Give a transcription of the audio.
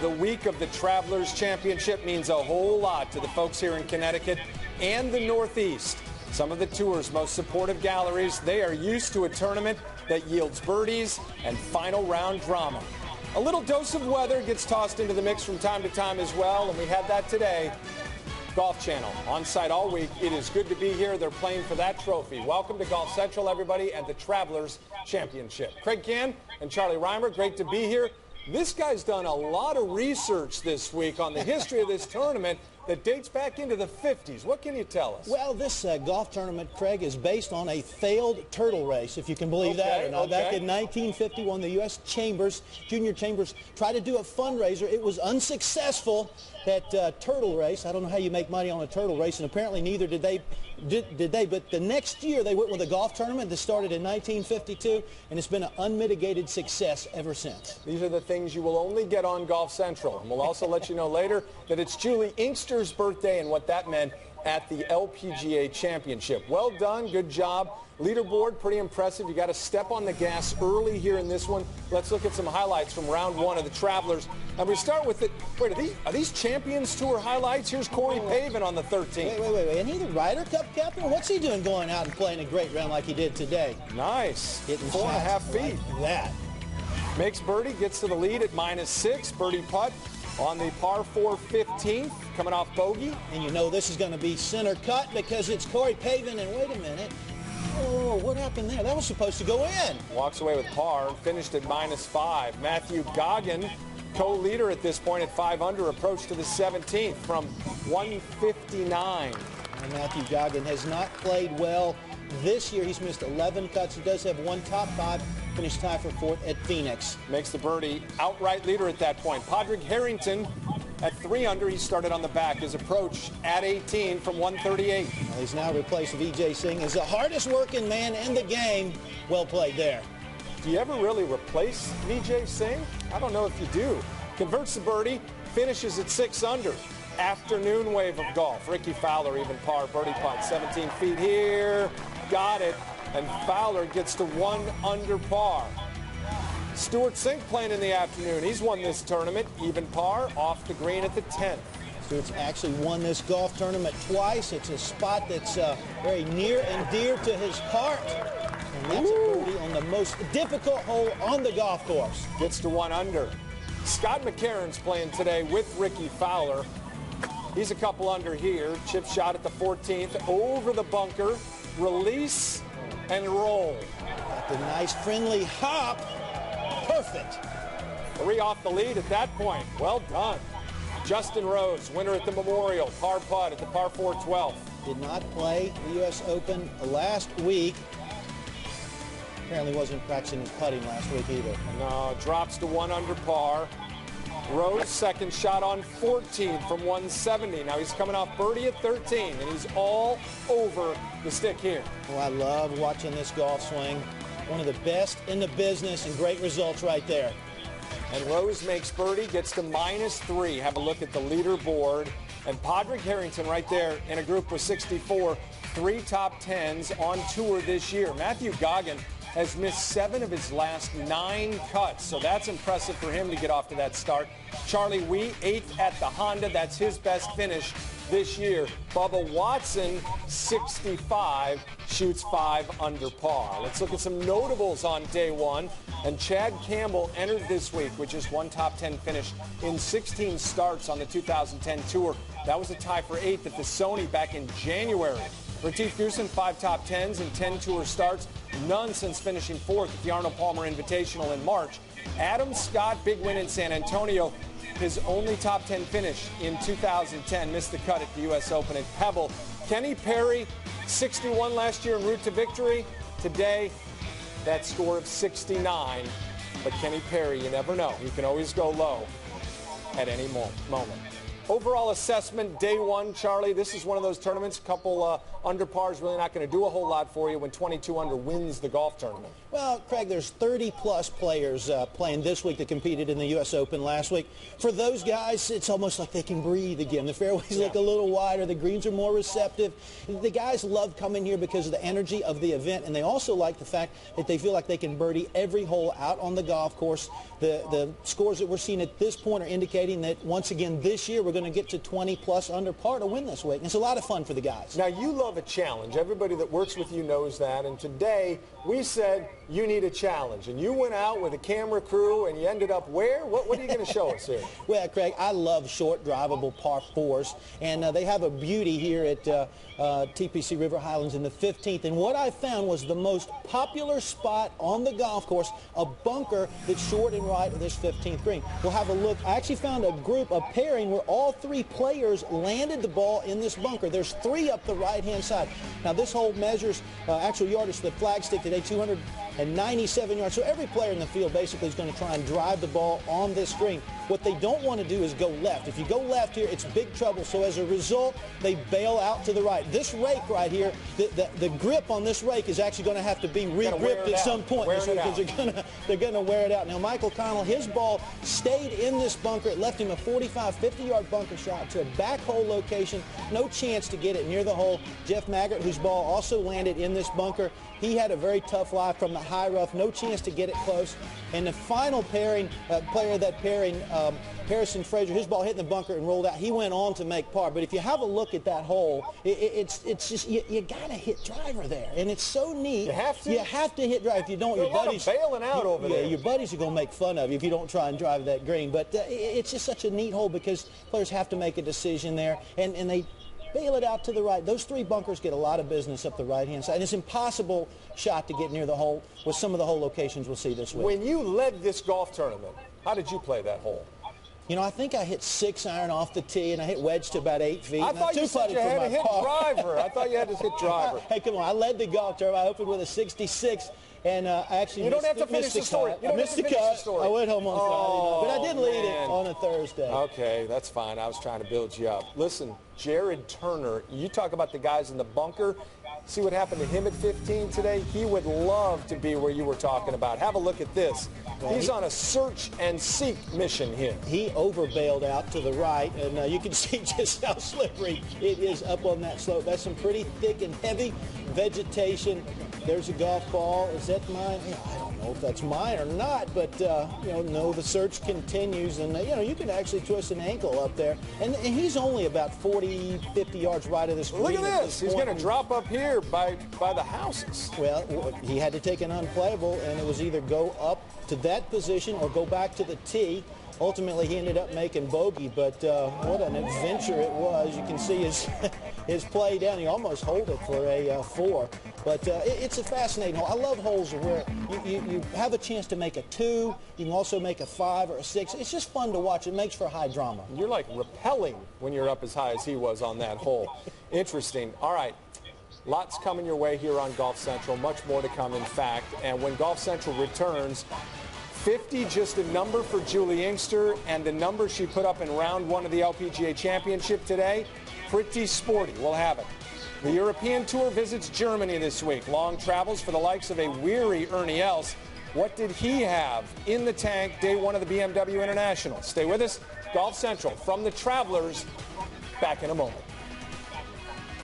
The week of the Travelers Championship means a whole lot to the folks here in Connecticut and the Northeast. Some of the tour's most supportive galleries, they are used to a tournament that yields birdies and final round drama. A little dose of weather gets tossed into the mix from time to time as well, and we had that today. Golf Channel on site all week. It is good to be here. They're playing for that trophy. Welcome to Golf Central, everybody, and the Travelers Championship. Craig Cann and Charlie Rymer, great to be here. This guy's done a lot of research this week on the history of this tournament that dates back into the 50s. What can you tell us? Well, this golf tournament, Craig, is based on a failed turtle race, if you can believe that or not. Back in 1951, the U.S. Junior Chambers, tried to do a fundraiser. It was unsuccessful, that turtle race. I don't know how you make money on a turtle race, and apparently neither did they. But the next year, they went with a golf tournament that started in 1952, and it's been an unmitigated success ever since. These are the things you will only get on Golf Central. And we'll also let you know later that it's Julie Inkster's birthday and what that meant at the LPGA Championship. Well done. Good job. Leaderboard, pretty impressive. You got to step on the gas early here in this one. Let's look at some highlights from round one of the Travelers. And we start with it. Wait, are these Champions Tour highlights? Here's Corey Pavin on the 13th. Wait. Isn't he the Ryder Cup captain? What's he doing going out and playing a great round like he did today? Nice. Hitting 4.5 feet. Like that. Makes birdie, gets to the lead at -6. Birdie putt on the par 4 15th, coming off bogey. And you know this is going to be center cut because it's Corey Pavin. And wait a minute. Oh, what happened there? That was supposed to go in. Walks away with par, finished at -5. Matthew Goggin, co-leader at this point at 5 under, approach to the 17th from 159. And Matthew Goggin has not played well this year. He's missed 11 cuts. He does have one top 5. Finished tied for 4th at Phoenix. Makes the birdie outright leader at that point. Padraig Harrington at 3 under. He started on the back. His approach at 18 from 138. Well, he's now replaced Vijay Singh as the hardest working man in the game. Well played there. Do you ever really replace Vijay Singh? I don't know if you do. Converts the birdie, finishes at 6 under. Afternoon wave of golf. Ricky Fowler, even par, birdie putt, 17 feet here. Got it. And Fowler gets to 1 under par. Stuart Sink playing in the afternoon. He's won this tournament, even par, off the green at the 10th. Stuart's actually won this golf tournament twice. It's a spot that's very near and dear to his heart. And that's a birdie on the most difficult hole on the golf course. Gets to 1 under. Scott McCarron's playing today with Ricky Fowler. He's a couple under here. Chip shot at the 14th, over the bunker, release, and roll. Got the nice friendly hop. Perfect. 3 off the lead at that point. Well done. Justin Rose, winner at the Memorial, par putt at the par 4 12th. Did not play the U.S. Open last week. Apparently wasn't practicing his putting last week either. No, drops to 1 under par. Rose, second shot on 14 from 170. Now he's coming off birdie at 13, and he's all over the stick here. Well, I love watching this golf swing. One of the best in the business, and great results right there. And Rose makes birdie, gets to -3. Have a look at the leaderboard. And Padraig Harrington right there in a group with 64, 3 top 10s on tour this year. Matthew Goggin has missed 7 of his last 9 cuts, so that's impressive for him to get off to that start. Charlie Wee, 8th at the Honda. That's his best finish this year. Bubba Watson, 65, shoots 5 under par. Let's look at some notables on day one. And Chad Campbell entered this week with just 1 top 10 finish in 16 starts on the 2010 tour. That was a tie for 8th at the Sony back in January. Retief Goosen, 5 top 10s and 10 tour starts. None since finishing 4th at the Arnold Palmer Invitational in March. Adam Scott, big win in San Antonio. His only top 10 finish in 2010. Missed the cut at the U.S. Open at Pebble. Kenny Perry, 61 last year en route to victory. Today, that score of 69. But Kenny Perry, you never know. He can always go low at any moment. Overall assessment, day one, Charlie, this is one of those tournaments, couple under pars really not going to do a whole lot for you when 22 under wins the golf tournament. Well, Craig, there's 30-plus players playing this week that competed in the U.S. Open last week. For those guys, it's almost like they can breathe again. The fairways look a little wider. The greens are more receptive. The guys love coming here because of the energy of the event, and they also like the fact that they feel like they can birdie every hole out on the golf course. The scores that we're seeing at this point are indicating that, once again, this year we're going to get to 20-plus under par to win this week. And it's a lot of fun for the guys. Now, you love a challenge. Everybody that works with you knows that. And today, we said you need a challenge. And you went out with a camera crew, and you ended up where? What are you going to show us here? Well, Craig, I love short, drivable par 4s. And they have a beauty here at TPC River Highlands in the 15th. And what I found was the most popular spot on the golf course, a bunker that's short and right of this 15th green. We'll have a look. I actually found a pairing where all three players landed the ball in this bunker. There's 3 up the right-hand side. Now, this hole measures actual yardage to the flagstick today, 297 yards. So every player in the field basically is going to try and drive the ball on this green. What they don't want to do is go left. If you go left here, it's big trouble. So as a result, they bail out to the right. This rake right here, the grip on this rake is actually going to have to be re-gripped at some point because they're going to wear it out. Now, Michael Connell, his ball stayed in this bunker. It left him a 45, 50-yard bunker shot to a back hole location. No chance to get it near the hole. Jeff Maggart, whose ball also landed in this bunker, he had a very tough lie from the high rough. No chance to get it close. And the final pairing, player of that pairing, Harrison Frazier, his ball hit in the bunker and rolled out. He went on to make par. But if you have a look at that hole, it's just you got to hit driver there, and it's so neat. You have to. You have to hit driver. If you don't, your buddies bailing out over there. Your buddies are going to make fun of you if you don't try and drive that green. But it's just such a neat hole because players have to make a decision there, and they bail it out to the right. Those 3 bunkers get a lot of business up the right-hand side. And it's an impossible shot to get near the hole with some of the hole locations we'll see this week. When you led this golf tournament, how did you play that hole? You know, I think I hit 6-iron off the tee, and I hit wedge to about 8 feet. I thought you said you had to hit driver. I thought you had to hit driver. Hey, come on. I led the golf tournament. I opened with a 66. And I actually don't have to finish the story. I missed the cut. I went home on Friday night. But I did lead it on a Thursday. Okay, that's fine. I was trying to build you up. Listen, Jared Turner, you talk about the guys in the bunker. See what happened to him at 15 today? He would love to be where you were talking about. Have a look at this. He's on a search and seek mission here. He overbailed out to the right, and you can see just how slippery it is up on that slope. That's some pretty thick and heavy vegetation. There's a golf ball. Is that mine? I don't know if that's mine or not, but, no, the search continues. And, you can actually twist an ankle up there. And he's only about 40, 50 yards right of this green. Look at this. He's going to drop up here by the houses. Well, he had to take an unplayable, and it was either go up to that position or go back to the tee. Ultimately, he ended up making bogey, but what an adventure it was. You can see his play down. He almost hold it for a 4. But it's a fascinating hole. I love holes where you have a chance to make a 2. You can also make a 5 or a 6. It's just fun to watch. It makes for high drama. You're like repelling when you're up as high as he was on that hole. Interesting. All right. Lots coming your way here on Golf Central. Much more to come, in fact. And when Golf Central returns, 50 just a number for Julie Inkster, and the number she put up in round 1 of the LPGA Championship today, pretty sporty. We'll have it. The European Tour visits Germany this week. Long travels for the likes of a weary Ernie Els. What did he have in the tank day 1 of the BMW International? Stay with us. Golf Central from the Travelers. Back in a moment.